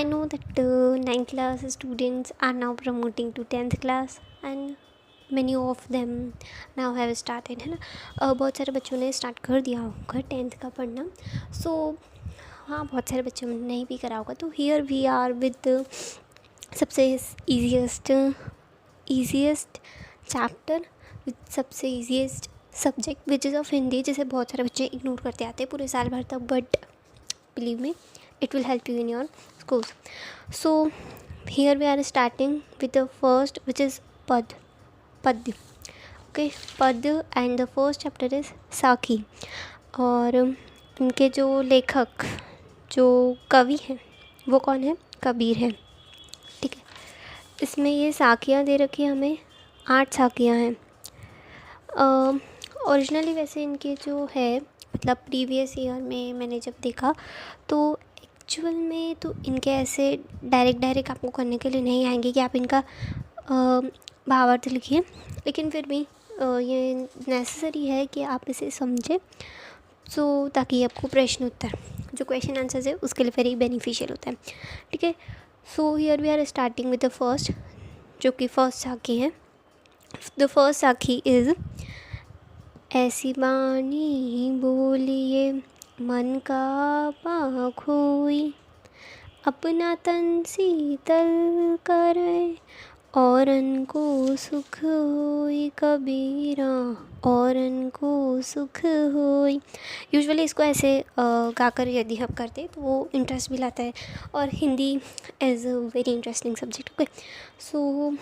I know that 9th class students are now promoting to 10th class and many of them now have started, है ना. बहुत सारे बच्चों ने start कर दिया होगा 10th का पढ़ना. सो हाँ, बहुत सारे बच्चों ने नहीं भी करा होगा. तो हियर वी आर विद सबसे ईजीएस्ट चैप्टर विद सबसे easiest subject which is of Hindi, जिसे बहुत सारे बच्चे इग्नोर करते आते हैं पूरे साल भर तक. But believe me, it will help you in your schools. So here we are starting with the first, which is padya. Okay, padya, and the first chapter is साखी. और इनके जो लेखक, जो कवि हैं, वो कौन है? कबीर है. ठीक है. इसमें ये साखियाँ दे रखी है हमें, 8 साखियाँ हैं. ओरिजिनली वैसे इनके जो है, मतलब प्रीवियस ईयर में मैंने जब देखा तो एक्चुअल में तो इनके ऐसे डायरेक्ट आपको करने के लिए नहीं आएंगे कि आप इनका भावार्थ लिखिए, लेकिन फिर भी ये नेसेसरी है कि आप इसे समझें, सो ताकि आपको प्रश्न उत्तर जो क्वेश्चन आंसर्स है उसके लिए वेरी बेनिफिशियल होता है. ठीक है. So here we are starting with the first, जो कि फर्स्ट साखी है. द फर्स्ट साखी इज़ ऐसी बानी बोलिए मन का पाखोई, अपना तन शीतल करे औरन को सुख होई, कबीरा औरन को सुख होई. यूजुअली इसको ऐसे गाकर यदि हम करते तो वो इंटरेस्ट भी लाता है, और Hindi as a very interesting subject. Okay. So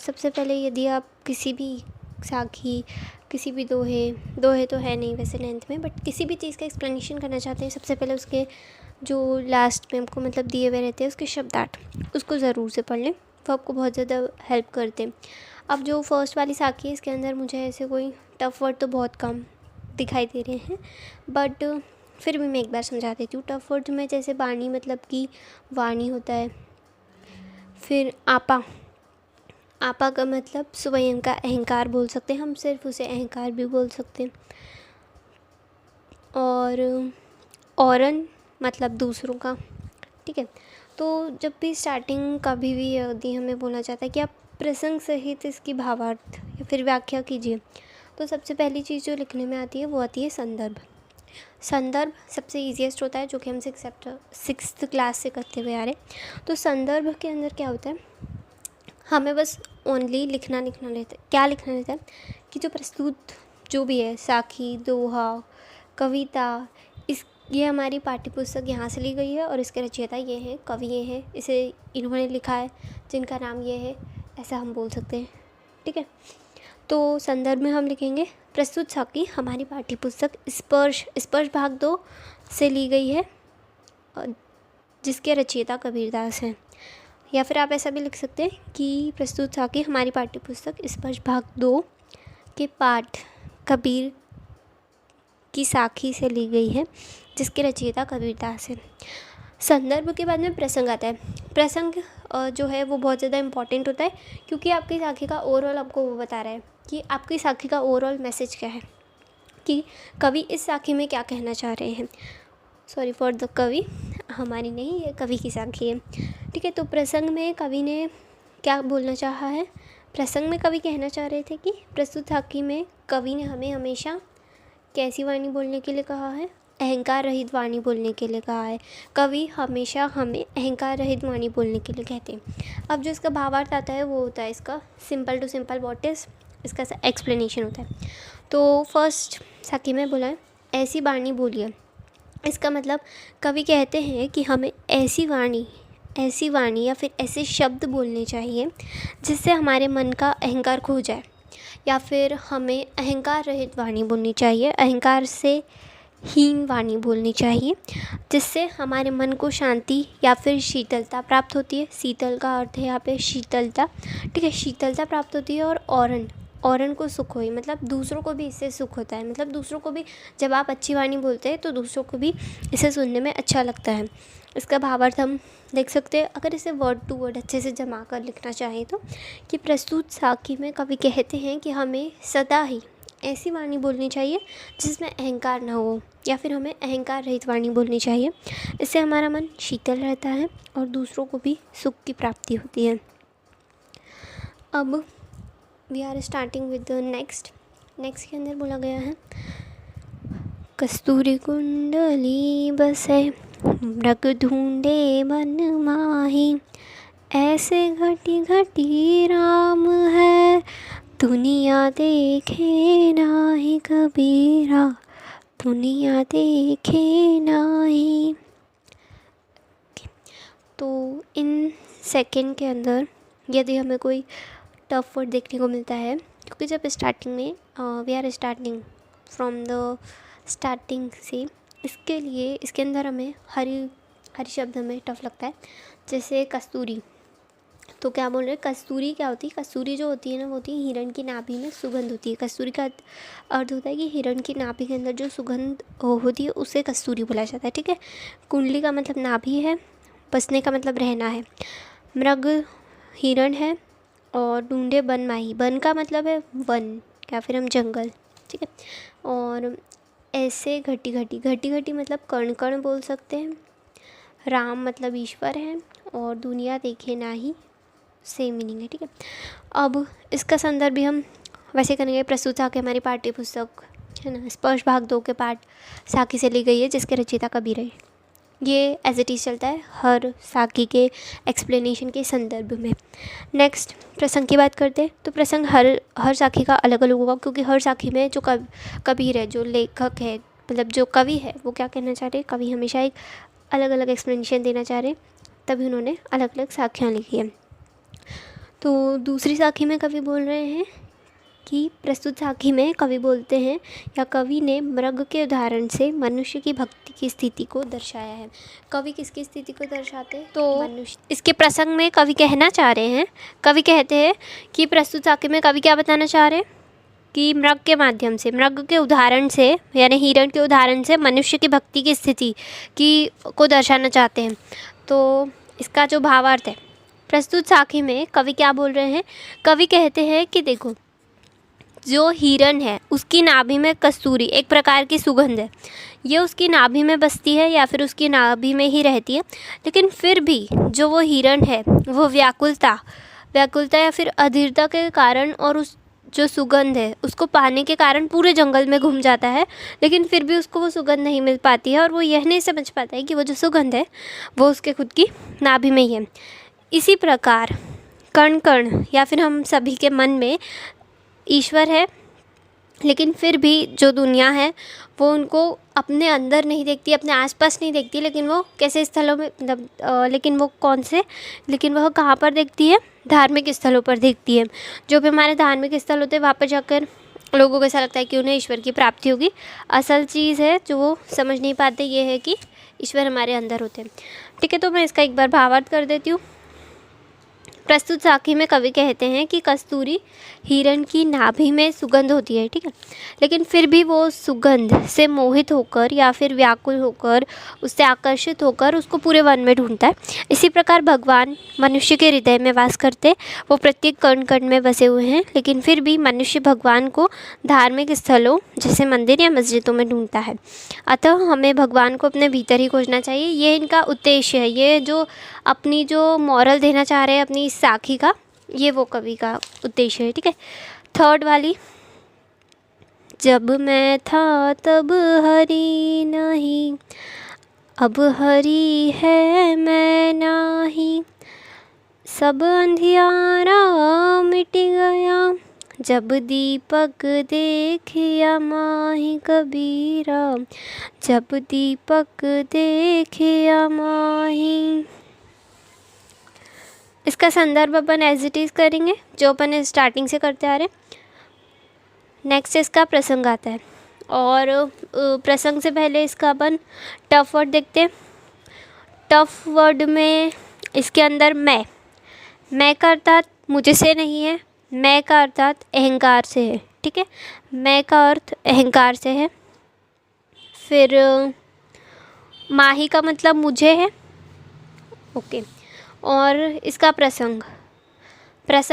सबसे पहले यदि आप किसी भी साखी, किसी भी दोहे तो है नहीं वैसे 9th में, बट किसी भी चीज़ का एक्सप्लेनेशन करना चाहते हैं, सबसे पहले उसके जो लास्ट में आपको मतलब दिए हुए रहते हैं उसके शब्दार्थ, उसको ज़रूर से पढ़ लें, वो आपको बहुत ज़्यादा हेल्प करते हैं. अब जो फर्स्ट वाली साखी है, इसके अंदर मुझे ऐसे कोई टफ़ वर्ड तो बहुत कम दिखाई दे रहे हैं, बट फिर भी मैं एक बार समझा देती हूँ. टफ़ वर्ड में जैसे बाणी, मतलब कि वाणी होता है. फिर आपा का मतलब स्वयं का अहंकार बोल सकते हैं हम, सिर्फ उसे अहंकार भी बोल सकते हैं. और औरन मतलब दूसरों का. ठीक है. तो जब भी स्टार्टिंग कभी भी यदि हमें बोला जाता है कि आप प्रसंग सहित इसकी भावार्थ या फिर व्याख्या कीजिए, तो सबसे पहली चीज़ जो लिखने में आती है वो आती है संदर्भ. संदर्भ सबसे ईजीएस्ट होता है, जो कि हम 6th क्लास से करते हुए आ रहे हैं. तो संदर्भ के अंदर क्या होता है, हमें बस ओनली लिखना रहता है. क्या लिखना रहता है कि जो प्रस्तुत जो भी है, साखी, दोहा, कविता, ये हमारी पाठ्य पुस्तक यहाँ से ली गई है और इसके रचयिता ये हैं, कवि ये हैं, इसे इन्होंने लिखा है, जिनका नाम ये है, ऐसा हम बोल सकते हैं. ठीक है. तो संदर्भ में हम लिखेंगे प्रस्तुत साखी हमारी पाठ्य पुस्तक स्पर्श भाग 2 से ली गई है, जिसके रचयिता कबीरदास हैं. या फिर आप ऐसा भी लिख सकते हैं कि प्रस्तुत साखी हमारी पाठ्य पुस्तक स्पर्श भाग 2 के पाठ कबीर की साखी से ली गई है, जिसके रचयिता कबीरदास हैं. संदर्भ के बाद में प्रसंग आता है. प्रसंग जो है वो बहुत ज़्यादा इम्पॉर्टेंट होता है, क्योंकि आपकी साखी का ओवरऑल आपको वो बता रहा है कि आपकी साखी का ओवरऑल मैसेज क्या है, कि कवि इस साखी में क्या कहना चाह रहे हैं. सॉरी फॉर द कवि, हमारी नहीं, ये कवि की साखी है. ठीक है. तो प्रसंग में कवि ने क्या बोलना चाहा है, प्रसंग में कवि कहना चाह रहे थे कि प्रस्तुत साखी में कवि ने हमें हमेशा कैसी वाणी बोलने के लिए कहा है, अहंकार रहित वाणी बोलने के लिए कहा है. कवि हमेशा हमें अहंकार रहित वाणी बोलने के लिए कहते हैं. अब जो इसका भावार्थ आता है वो होता है इसका simple to simple what is, इसका एक्सप्लेनेशन होता है. तो फर्स्ट साखी में बोला है ऐसी वाणी बोलिए. इसका मतलब कवि कहते हैं कि हमें ऐसी वाणी या फिर ऐसे शब्द बोलने चाहिए जिससे हमारे मन का अहंकार खो जाए, या फिर हमें अहंकार रहित वाणी बोलनी चाहिए, अहंकार से हीन वाणी बोलनी चाहिए, जिससे हमारे मन को शांति या फिर शीतलता प्राप्त होती है. शीतल का अर्थ है यहाँ पे शीतलता. ठीक है. शीतलता प्राप्त होती है. और औरन को सुख होई, मतलब दूसरों को भी इससे सुख होता है. मतलब दूसरों को भी, जब आप अच्छी वाणी बोलते हैं तो दूसरों को भी इसे सुनने में अच्छा लगता है. इसका भावार्थ हम देख सकते हैं, अगर इसे वर्ड टू वर्ड अच्छे से जमा कर लिखना चाहें तो, कि प्रस्तुत साखी में कवि कहते हैं कि हमें सदा ही ऐसी वाणी बोलनी चाहिए जिसमें अहंकार ना हो, या फिर हमें अहंकार रहित वाणी बोलनी चाहिए। इससे हमारा मन शीतल रहता है और दूसरों को भी सुख की प्राप्ति होती है। अब we are starting with the next के अंदर बोला गया है, कस्तूरी कुंडली बसे मृग ढूंढे मन माही, ऐसे घटी घटी राम है दुनिया देखे नाही कबीरा, दुनिया देखे नाही। तो इन सेकंड के अंदर यदि हमें कोई टफ वर्ड देखने को मिलता है, क्योंकि जब स्टार्टिंग में we are starting from the starting से, इसके लिए इसके अंदर हमें हर शब्द हमें टफ लगता है। जैसे कस्तूरी, तो क्या बोल रहे हैं, कस्तूरी क्या होती है? कस्तूरी जो होती है ना, वो होती है हिरण की नाभि में सुगंध होती है। कस्तूरी का अर्थ होता है कि हिरण की नाभि के अंदर जो सुगंध होती है उसे कस्तूरी बोला जाता है, ठीक है। कुंडली का मतलब नाभि है, बसने का मतलब रहना है, मृग हिरण है, और ढूंढे वन माही, वन का मतलब है वन या फिर हम जंगल, ठीक है। और ऐसे घटी घटी, घटी घटी मतलब कण कण बोल सकते हैं। राम मतलब ईश्वर है, और दुनिया देखे नाही सेम मीनिंग है, ठीक है। अब इसका संदर्भ भी हम वैसे करेंगे, प्रस्तुत साखी हमारी पाठ्य पुस्तक है ना, स्पर्श भाग 2 के पाठ साखी से ली गई है, जिसके रचयिता कबीर है। ये एज इट इज़ चलता है हर साखी के एक्सप्लेनेशन के संदर्भ में। नेक्स्ट प्रसंग की बात करते हैं, तो प्रसंग हर साखी का अलग अलग होगा, क्योंकि हर साखी में जो कबीर है, जो लेखक है, मतलब जो कवि है, वो क्या कहना चाह रहे हैं, कवि हमेशा एक अलग अलग एक्सप्लेनेशन देना चाह रहे हैं, तभी उन्होंने अलग अलग साखियाँ लिखी है। तो दूसरी साखी में कवि बोल रहे हैं कि प्रस्तुत साखी में कवि बोलते हैं, या कवि ने मृग के उदाहरण से मनुष्य की भक्ति की स्थिति को दर्शाया है। कवि किसकी स्थिति को दर्शाते हैं? तो मनुष्य। इसके प्रसंग में कवि कहना चाह रहे हैं, कवि कहते हैं कि प्रस्तुत साखी में कवि क्या बताना चाह रहे हैं कि मृग के माध्यम से, मृग के उदाहरण से, यानी हिरण के उदाहरण से मनुष्य की भक्ति की स्थिति को दर्शाना चाहते हैं। तो इसका जो भावार्थ है, प्रस्तुत साखी में कवि क्या बोल रहे हैं, कवि कहते हैं कि देखो, जो हिरण है उसकी नाभि में कस्तूरी एक प्रकार की सुगंध है, ये उसकी नाभि में बसती है या फिर उसकी नाभि में ही रहती है, लेकिन फिर भी जो वो हिरण है वो व्याकुलता या फिर अधीरता के कारण और उस जो सुगंध है उसको पाने के कारण पूरे जंगल में घूम जाता है, लेकिन फिर भी उसको वो सुगंध नहीं मिल पाती है, और वो यह नहीं समझ पाता है कि वो जो सुगंध है वो उसके खुद की नाभि में ही है। इसी प्रकार कण कण या फिर हम सभी के मन में ईश्वर है, लेकिन फिर भी जो दुनिया है वो उनको अपने अंदर नहीं देखती, अपने आसपास नहीं देखती, लेकिन वो कैसे स्थलों में, मतलब लेकिन वो कौन से, लेकिन वह कहाँ पर देखती है? धार्मिक स्थलों पर देखती है। जो भी हमारे धार्मिक स्थल होते हैं वहाँ पर जाकर लोगों को ऐसा लगता है कि उन्हें ईश्वर की प्राप्ति होगी। असल चीज़ है जो वो समझ नहीं पाते, ये है कि ईश्वर हमारे अंदर होते हैं, ठीक है। तो मैं इसका एक बार भावार्थ कर देती हूँ। प्रस्तुत साखी में कवि कहते हैं कि कस्तूरी हिरण की नाभि में सुगंध होती है, ठीक है, लेकिन फिर भी वो सुगंध से मोहित होकर या फिर व्याकुल होकर, उससे आकर्षित होकर उसको पूरे वन में ढूंढता है। इसी प्रकार भगवान मनुष्य के हृदय में वास करते, वो प्रत्येक कण कण में बसे हुए हैं, लेकिन फिर भी मनुष्य भगवान को धार्मिक स्थलों जैसे मंदिर या मस्जिदों में ढूंढता है। अतः हमें भगवान को अपने भीतर ही खोजना चाहिए, ये इनका उद्देश्य है। ये जो अपनी जो मॉरल देना चाह रहे हैं अपनी इस साखी का, ये वो कवि का उद्देश्य है, ठीक है। थर्ड वाली, जब मैं था तब हरि नहीं, अब हरि है मैं नाही, सब अंधियारा मिट गया, जब दीपक देखिया माही कबीरा, जब दीपक देखिया माही। इसका संदर्भ अपन एज इट इज़ करेंगे, जो अपन स्टार्टिंग से करते आ रहे हैं। नेक्स्ट इसका प्रसंग आता है, और प्रसंग से पहले इसका अपन टफ वर्ड देखते हैं। टफ वर्ड में इसके अंदर मैं का अर्थात मुझे से नहीं है, मैं का अर्थात अहंकार से है, ठीक है। मैं का अर्थ अहंकार से है। फिर माही का मतलब मुझे है, ओके। और इसका प्रसंग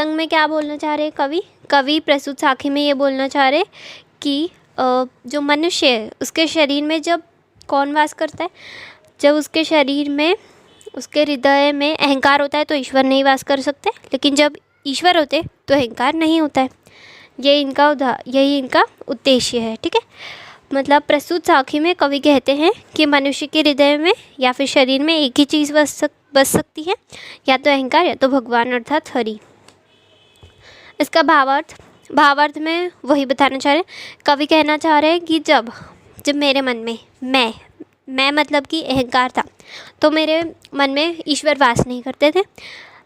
में क्या बोलना चाह रहे हैं कवि प्रस्तुत साखी में ये बोलना चाह रहे कि जो मनुष्य है उसके शरीर में जब कौन वास करता है, जब उसके शरीर में, उसके हृदय में अहंकार होता है तो ईश्वर नहीं वास कर सकते, लेकिन जब ईश्वर होते तो अहंकार नहीं होता है। यही इनका उद्देश्य है। ठीक है, मतलब प्रस्तुत साखी में कवि कहते हैं कि मनुष्य के हृदय में या फिर शरीर में एक ही चीज़ बस सकती है, या तो अहंकार या तो भगवान अर्थात हरि। इसका भावार्थ में वही बताना चाह रहे हैं। कवि कहना चाह रहे हैं कि जब मेरे मन में मैं मतलब कि अहंकार था, तो मेरे मन में ईश्वर वास नहीं करते थे,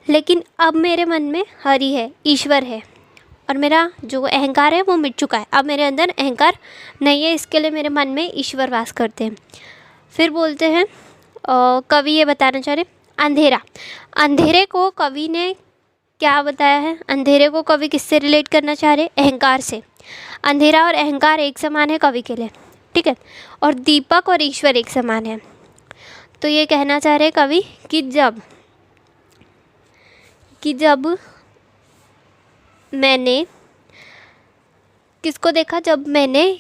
लेकिन अब मेरे मन में हरि है, ईश्वर है, और मेरा जो अहंकार है वो मिट चुका है। अब मेरे अंदर अहंकार नहीं है, इसके लिए मेरे मन में ईश्वर वास करते हैं। फिर बोलते हैं कवि ये बताना चाह रहे अंधेरे को कवि ने क्या बताया है, अंधेरे को कवि किससे रिलेट करना चाह रहे, अहंकार से। अंधेरा और अहंकार एक समान है कवि के लिए, ठीक है, और दीपक और ईश्वर एक समान है। तो ये कहना चाह रहे कवि कि जब मैंने किसको देखा, जब मैंने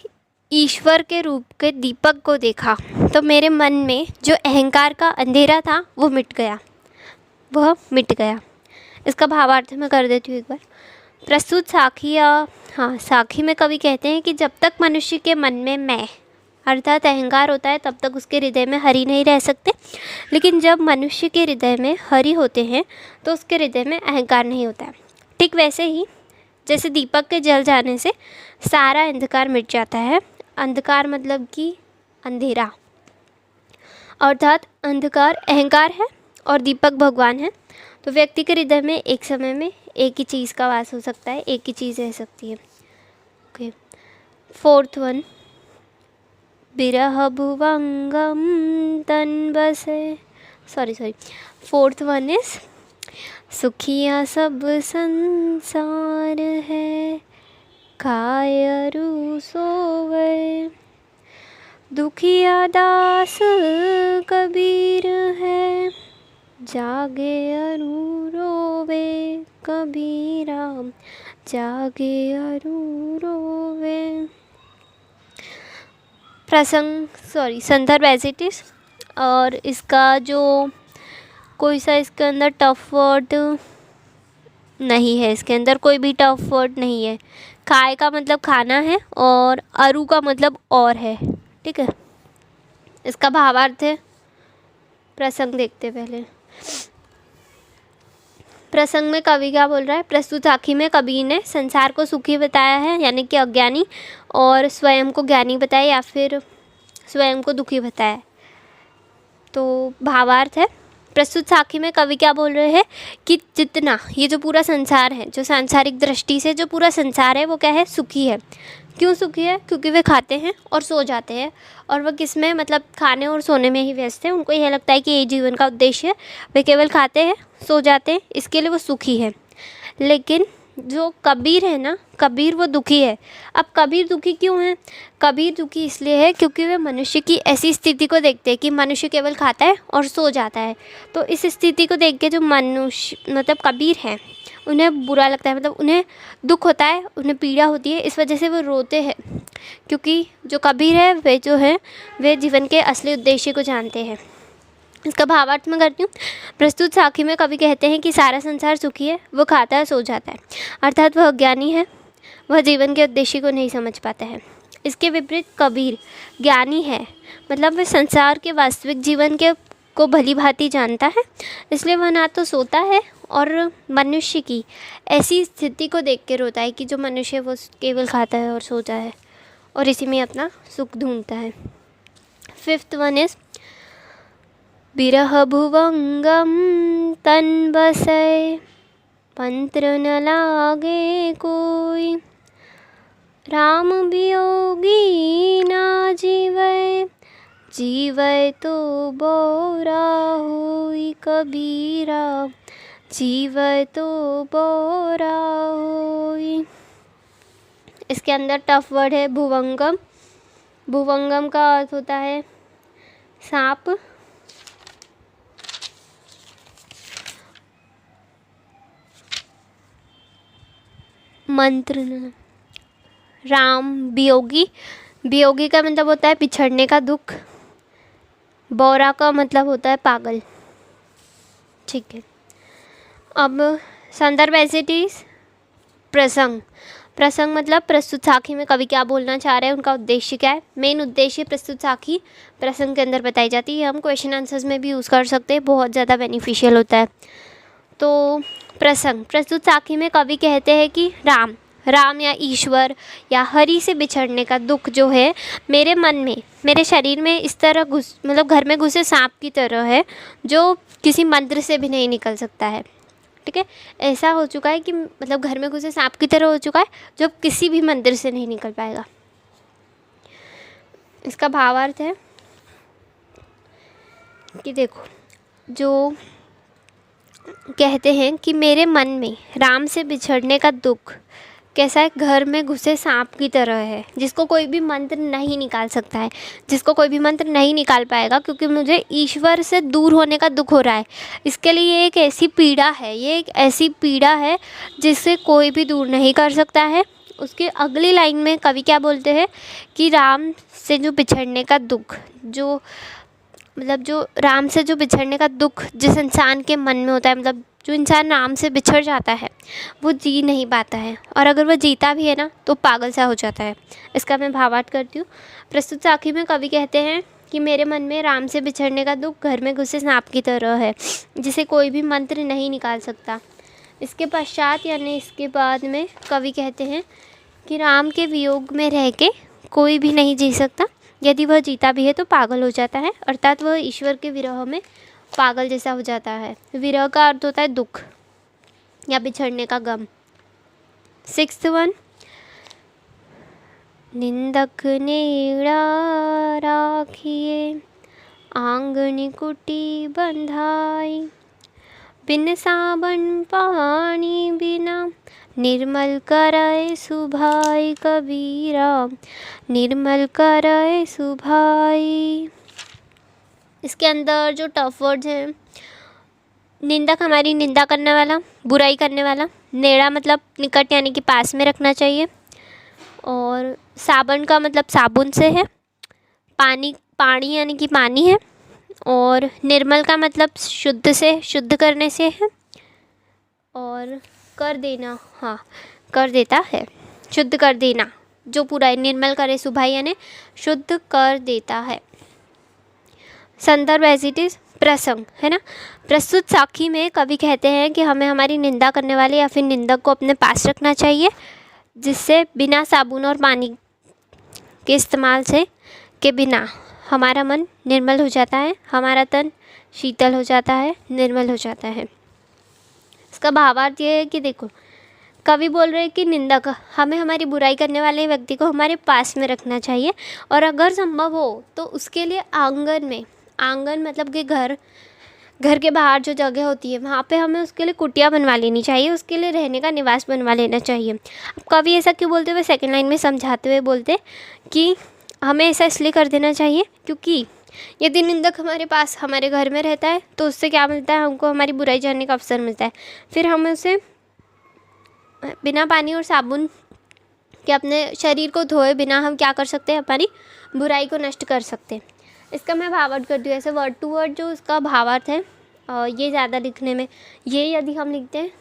ईश्वर के रूप के दीपक को देखा, तो मेरे मन में जो अहंकार का अंधेरा था वो मिट गया। इसका भावार्थ मैं कर देती हूँ एक बार। प्रस्तुत साखी में कवि कहते हैं कि जब तक मनुष्य के मन में मैं अर्थात अहंकार होता है तब तक उसके हृदय में हरि नहीं रह सकते, लेकिन जब मनुष्य के हृदय में हरि होते हैं तो उसके हृदय में अहंकार नहीं होता है। ठीक वैसे ही जैसे दीपक के जल जाने से सारा अंधकार मिट जाता है। अंधकार मतलब कि अंधेरा, अर्थात अंधकार अहंकार है और दीपक भगवान है। तो व्यक्ति के हृदय में एक समय में एक ही चीज़ का वास हो सकता है, एक ही चीज़ रह सकती है। ओके, फोर्थ वन, बिरह भुवंगम तन बसे, फोर्थ वन इज सुखिया सब संसार है, खाए अरु सोवे, दुखिया दास कबीर है, जागे अरु रोवे, कबीरा जागे अरु रोवे। संदर्भ एज इट इज, और इसका जो कोई सा इसके अंदर टफ वर्ड नहीं है, इसके अंदर कोई भी टफ वर्ड नहीं है। खाए का मतलब खाना है और अरु का मतलब और है, ठीक है। इसका भावार्थ है, प्रसंग देखते पहले। प्रसंग में कवि क्या बोल रहा है, प्रस्तुत साखी में कवि ने संसार को सुखी बताया है यानी कि अज्ञानी, और स्वयं को ज्ञानी बताया या फिर स्वयं को दुखी बताया। तो भावार्थ है, प्रस्तुत साखी में कवि क्या बोल रहे हैं कि जितना ये जो पूरा संसार है, जो सांसारिक दृष्टि से जो पूरा संसार है वो क्या है, सुखी है। क्यों सुखी है, क्योंकि वे खाते हैं और सो जाते हैं, और वह किस में, मतलब खाने और सोने में ही व्यस्त है। उनको यह लगता है कि ये जीवन का उद्देश्य है, वे केवल खाते हैं सो जाते हैं, इसके लिए वो सुखी है। लेकिन जो कबीर है ना, कबीर वो दुखी है। अब कबीर दुखी क्यों है, कबीर दुखी इसलिए है क्योंकि वे मनुष्य की ऐसी स्थिति को देखते हैं कि मनुष्य केवल खाता है और सो जाता है। तो इस स्थिति को देख के जो मनुष्य मतलब कबीर हैं उन्हें बुरा लगता है, मतलब उन्हें दुख होता है, उन्हें पीड़ा होती है, इस वजह से वो रोते हैं। क्योंकि जो कबीर है वे जो है वे जीवन के असली उद्देश्य को जानते हैं। इसका भावार्थ मैं करती हूँ। प्रस्तुत साखी में कवि कहते हैं कि सारा संसार सुखी है, वो खाता है सो जाता है, अर्थात वह अज्ञानी है, वह जीवन के उद्देश्य को नहीं समझ पाता है। इसके विपरीत कबीर ज्ञानी है, मतलब वह संसार के वास्तविक जीवन के को भली भांति जानता है, इसलिए वह ना तो सोता है और मनुष्य की ऐसी स्थिति को देख के रोता है कि जो मनुष्य वो केवल खाता है और सोता है और इसी में अपना सुख ढूंढता है। फिफ्थ वन इज बिरह भुवंगम तन बसै, मंत्र न लागे कोई, राम वियोगी ना जीवै, जीवै तो बोरा होई, कबीरा जीवै तो बोरा होई। इसके अंदर टफ वर्ड है भुवंगम। भुवंगम का अर्थ होता है सांप, मंत्र राम वियोगी, वियोगी का मतलब होता है बिछड़ने का दुख। बौरा का मतलब होता है पागल। ठीक है, अब संदर्भ एज इट इज प्रसंग। प्रसंग मतलब प्रस्तुत साखी में कवि क्या बोलना चाह रहे हैं, उनका उद्देश्य क्या है। मेन उद्देश्य प्रस्तुत साखी प्रसंग के अंदर बताई जाती है। हम क्वेश्चन आंसर्स में भी यूज़ कर सकते हैं, बहुत ज़्यादा बेनिफिशियल होता है। तो प्रसंग, प्रस्तुत साखी में कवि कहते हैं कि राम या ईश्वर या हरि से बिछड़ने का दुख जो है मेरे मन में, मेरे शरीर में इस तरह मतलब घर में घुसे सांप की तरह है, जो किसी मंत्र से भी नहीं निकल सकता है। ठीक है, ऐसा हो चुका है कि मतलब घर में घुसे सांप की तरह हो चुका है, जो किसी भी मंत्र से नहीं निकल पाएगा। इसका भावार्थ है कि देखो, जो कहते हैं कि मेरे मन में राम से बिछड़ने का दुख कैसा है, घर में घुसे सांप की तरह है, जिसको कोई भी मंत्र नहीं निकाल सकता है, जिसको कोई भी मंत्र नहीं निकाल पाएगा, क्योंकि मुझे ईश्वर से दूर होने का दुख हो रहा है। इसके लिए ये एक ऐसी पीड़ा है, ये एक ऐसी पीड़ा है जिससे कोई भी दूर नहीं कर सकता है। उसके अगली लाइन में कवि क्या बोलते हैं कि राम से जो बिछड़ने का दुख, जो मतलब जो राम से जो बिछड़ने का दुख जिस इंसान के मन में होता है, मतलब जो इंसान राम से बिछड़ जाता है वो जी नहीं पाता है, और अगर वह जीता भी है ना तो पागल सा हो जाता है। इसका मैं भावार्थ करती हूँ। प्रस्तुत साखी में कवि कहते हैं कि मेरे मन में राम से बिछड़ने का दुख घर में घुसे सांप की तरह है, जिसे कोई भी मंत्र नहीं निकाल सकता। इसके पश्चात यानी इसके बाद में कवि कहते हैं कि राम के वियोग में रह के कोई भी नहीं जी सकता, यदि वह जीता भी है तो पागल हो जाता है, अर्थात वह ईश्वर के विरह में पागल जैसा हो जाता है। विरह का अर्थ होता है दुख या बिछड़ने का गम। 6th वन, निंदक नेड़ा राखिए आंगन कुटी बंधाई, बिन साबन पानी बिना निर्मल करय सुभाई कबीरा, निर्मल करय सुभाई। इसके अंदर जो टफ वर्ड्स हैं, निंदक हमारी निंदा करने वाला, बुराई करने वाला। नेड़ा मतलब निकट यानी कि पास में रखना चाहिए, और साबन का मतलब साबुन से है। पानी यानी कि पानी है, और निर्मल का मतलब शुद्ध से, शुद्ध करने से है, और कर देना, हाँ कर देता है, शुद्ध कर देना, जो पूरा है। निर्मल करे सुभाई यानी शुद्ध कर देता है। संदर्भ एज इट इज़ प्रसंग, है ना। प्रस्तुत साखी में कवि कहते हैं कि हमें हमारी निंदा करने वाले या फिर निंदक को अपने पास रखना चाहिए, जिससे बिना साबुन और पानी के इस्तेमाल से के बिना हमारा मन निर्मल हो जाता है, हमारा तन शीतल हो जाता है, निर्मल हो जाता है। इसका भावार्थ ये है कि देखो, कवि बोल रहे हैं कि निंदक, हमें हमारी बुराई करने वाले व्यक्ति को हमारे पास में रखना चाहिए, और अगर संभव हो तो उसके लिए आंगन में, आंगन मतलब कि घर के बाहर जो जगह होती है वहाँ पे हमें उसके लिए कुटिया बनवा लेनी चाहिए, उसके लिए रहने का निवास बनवा लेना चाहिए। अब कवि ऐसा क्यों बोलते हुए सेकंड लाइन में समझाते हुए बोलते कि हमें ऐसा इसलिए कर देना चाहिए क्योंकि यदि निंदक हमारे पास, हमारे घर में रहता है तो उससे क्या मिलता है, हमको हमारी बुराई जानने का अवसर मिलता है। फिर हम उसे बिना पानी और साबुन के अपने शरीर को धोए बिना हम क्या कर सकते हैं, हमारी बुराई को नष्ट कर सकते हैं। इसका मैं भावार्थ करती हूँ। ऐसे वर्ड टू वर्ड जो इसका भावार्थ है, ये ज़्यादा लिखने में, ये यदि हम लिखते हैं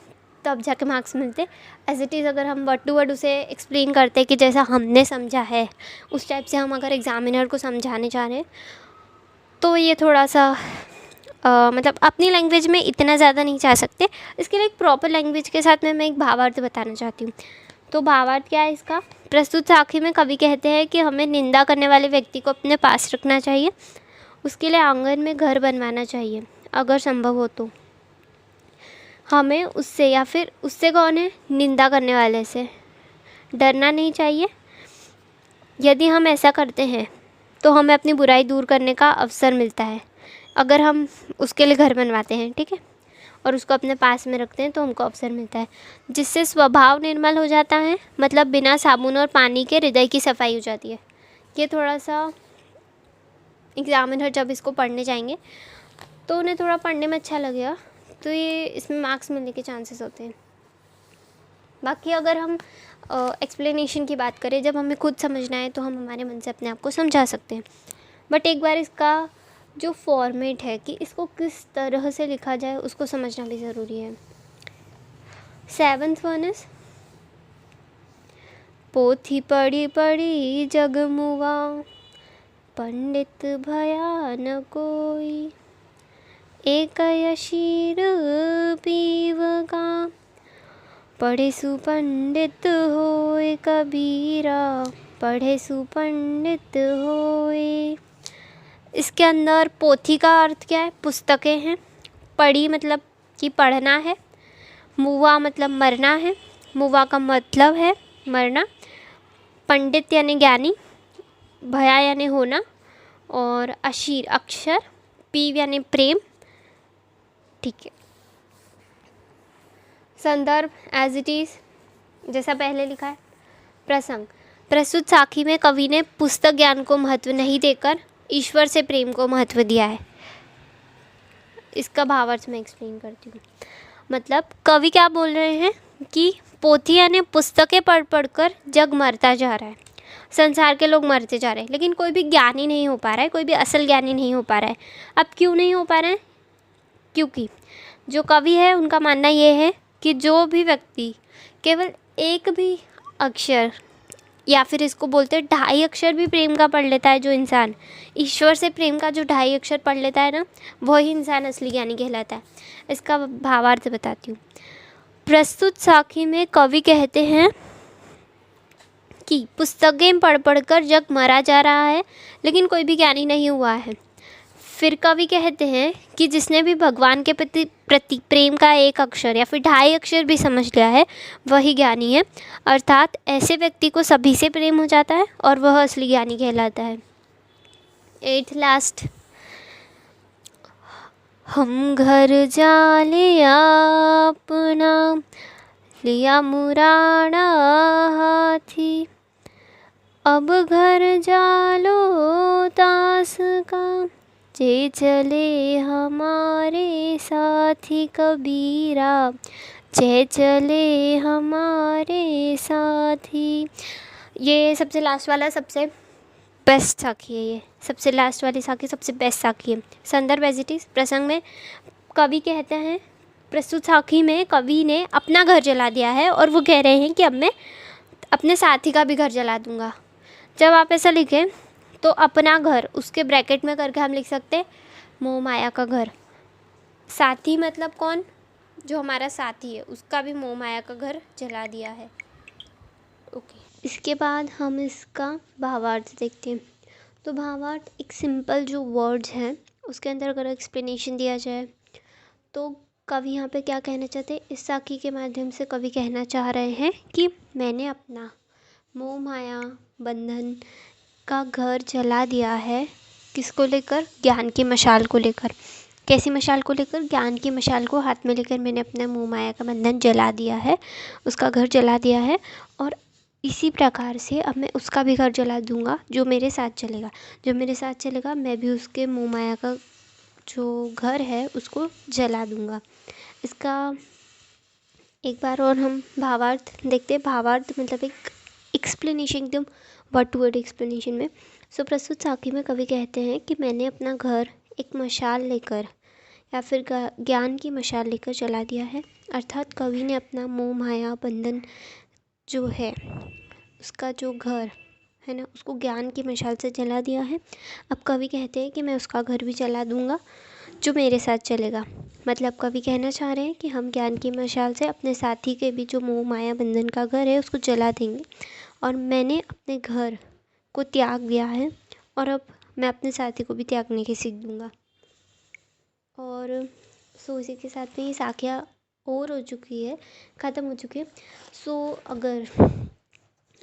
तब जाके मार्क्स मिलते। एज इट इज़ अगर हम वर्ड टू वर्ड उसे एक्सप्लेन करते हैं कि जैसा हमने समझा है उस टाइप से हम अगर एग्ज़ामिनर को समझाने जा रहे हैं तो ये थोड़ा सा मतलब अपनी लैंग्वेज में इतना ज़्यादा नहीं जा सकते। इसके लिए एक प्रॉपर लैंग्वेज के साथ में मैं एक भावार्थ बताना चाहती हूँ। तो भावार्थ क्या है इसका, प्रस्तुत साखी में कवि कहते हैं कि हमें निंदा करने वाले व्यक्ति को अपने पास रखना चाहिए, उसके लिए आंगन में घर बनवाना चाहिए, अगर संभव हो तो हमें उससे, या फिर उससे कौन है, निंदा करने वाले से डरना नहीं चाहिए। यदि हम ऐसा करते हैं तो हमें अपनी बुराई दूर करने का अवसर मिलता है, अगर हम उसके लिए घर बनवाते हैं, ठीक है, और उसको अपने पास में रखते हैं तो हमको अवसर मिलता है, जिससे स्वभाव निर्मल हो जाता है, मतलब बिना साबुन और पानी के हृदय की सफाई हो जाती है। ये थोड़ा सा एग्ज़ामिनर जब इसको पढ़ने जाएंगे तो उन्हें थोड़ा पढ़ने में अच्छा लगेगा, तो ये इसमें मार्क्स मिलने के चांसेस होते हैं। बाकी अगर हम एक्सप्लेनेशन की बात करें, जब हमें खुद समझना है तो हम हमारे मन से अपने आप को समझा सकते हैं, बट एक बार इसका जो फॉर्मेट है कि इसको किस तरह से लिखा जाए उसको समझना भी ज़रूरी है। 7th वन इज पोथी पढ़ी पढ़ी जग मुआ, पंडित भया न कोई, एक शीर पीव का, पढ़े सुपंडित होए कबीरा, पढ़े सुपंडित होए। इसके अंदर पोथी का अर्थ क्या है? पुस्तकें हैं। पढ़ी मतलब कि पढ़ना है। मुआ मतलब मरना है। मुआ का मतलब है मरना। पंडित यानी ज्ञानी। भया यानी होना। और अशीर अक्षर। पीव यानी प्रेम। ठीक है। संदर्भ एज इट इज़ जैसा पहले लिखा है। प्रसंग, प्रस्तुत साखी में कवि ने पुस्तक ज्ञान को महत्व नहीं देकर ईश्वर से प्रेम को महत्व दिया है। इसका भावार्थ मैं एक्सप्लेन करती हूँ। मतलब कवि क्या बोल रहे हैं कि पोथी यानी पुस्तकें पढ़ पढ़ कर जग मरता जा रहा है, संसार के लोग मरते जा रहे हैं, लेकिन कोई भी ज्ञानी नहीं हो पा रहा है, कोई भी असल ज्ञानी नहीं हो पा रहा है। अब क्यों नहीं हो पा रहा है? क्योंकि जो कवि है उनका मानना ये है कि जो भी व्यक्ति केवल एक भी अक्षर या फिर इसको बोलते हैं 2.5 अक्षर भी प्रेम का पढ़ लेता है, जो इंसान ईश्वर से प्रेम का जो 2.5 अक्षर पढ़ लेता है ना, वही इंसान असली ज्ञानी कहलाता है। इसका भावार्थ बताती हूँ। प्रस्तुत साखी में कवि कहते हैं कि पुस्तकें पढ़ पढ़ कर जग मरा जा रहा है, लेकिन कोई भी ज्ञानी नहीं हुआ है। फिर कवि कहते हैं कि जिसने भी भगवान के प्रति प्रेम का एक अक्षर या फिर 2.5 अक्षर भी समझ लिया है, वही ज्ञानी है। अर्थात ऐसे व्यक्ति को सभी से प्रेम हो जाता है और वह असली ज्ञानी कहलाता है। 8th लास्ट, हम घर जाले अपना, लिया मुराड़ा हाथी, अब घर जालो दास का, जे चले हमारे साथी कबीरा, जे चले हमारे साथी। ये सबसे लास्ट वाला सबसे बेस्ट साखी है। ये सबसे लास्ट वाली साखी सबसे बेस्ट साखी है। संदर्भ एज इट इज़ प्रसंग में कवि कहते हैं, प्रस्तुत साखी में कवि ने अपना घर जला दिया है और वो कह रहे हैं कि अब मैं अपने साथी का भी घर जला दूंगा। जब आप ऐसा लिखें तो अपना घर उसके ब्रैकेट में करके हम लिख सकते हैं मोह माया का घर। साथी मतलब कौन? जो हमारा साथी है, उसका भी मोह माया का घर जला दिया है। ओके, इसके बाद हम इसका भावार्थ देखते हैं। तो भावार्थ एक सिंपल जो वर्ड्स हैं उसके अंदर अगर एक्सप्लेनेशन दिया जाए तो कवि यहाँ पे क्या कहना चाहते हैं? इस साखी के माध्यम से कवि कहना चाह रहे हैं कि मैंने अपना मोह माया बंधन का घर जला दिया है। किसको लेकर? ज्ञान की मशाल को लेकर। कैसी मशाल को लेकर? ज्ञान की मशाल को हाथ में लेकर मैंने अपना मोह माया का बंधन जला दिया है, उसका घर जला दिया है। और इसी प्रकार से अब मैं उसका भी घर जला दूंगा जो मेरे साथ चलेगा। जो मेरे साथ चलेगा मैं भी उसके मोह माया का जो घर है उसको जला दूंगा। इसका एक बार और हम भावार्थ देखते हैं। भावार्थ मतलब एक एक्सप्लेनेशन, एकदम वर्ड टू वर्ड एक्सप्लेनेशन में। सो प्रस्तुत साखी में कवि कहते हैं कि मैंने अपना घर एक मशाल लेकर या फिर ज्ञान की मशाल लेकर जला दिया है। अर्थात कवि ने अपना मोह माया बंधन जो है उसका जो घर है ना, उसको ज्ञान की मशाल से जला दिया है। अब कवि कहते हैं कि मैं उसका घर भी जला दूंगा जो मेरे साथ चलेगा। मतलब कवि कहना चाह रहे हैं कि हम ज्ञान की मशाल से अपने साथी के भी जो मोह माया बंधन का घर है उसको जला देंगे, और मैंने अपने घर को त्याग दिया है और अब मैं अपने साथी को भी त्यागने की सीख दूंगा। और सो इसी के साथ में ये साखियाँ और हो चुकी है, ख़त्म हो चुकी है। सो अगर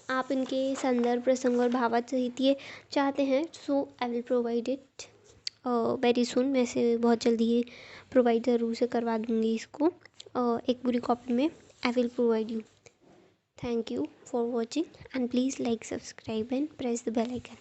आप इनके संदर्भ प्रसंग और भावार्थ सहित ये चाहते हैं so I will provide it very soon. मैं इसे बहुत जल्दी ये प्रोवाइड ज़रूर से करवा दूँगी इसको एक पूरी कॉपी में। आई will provide you. Thank you for watching and please like, subscribe and press the bell icon.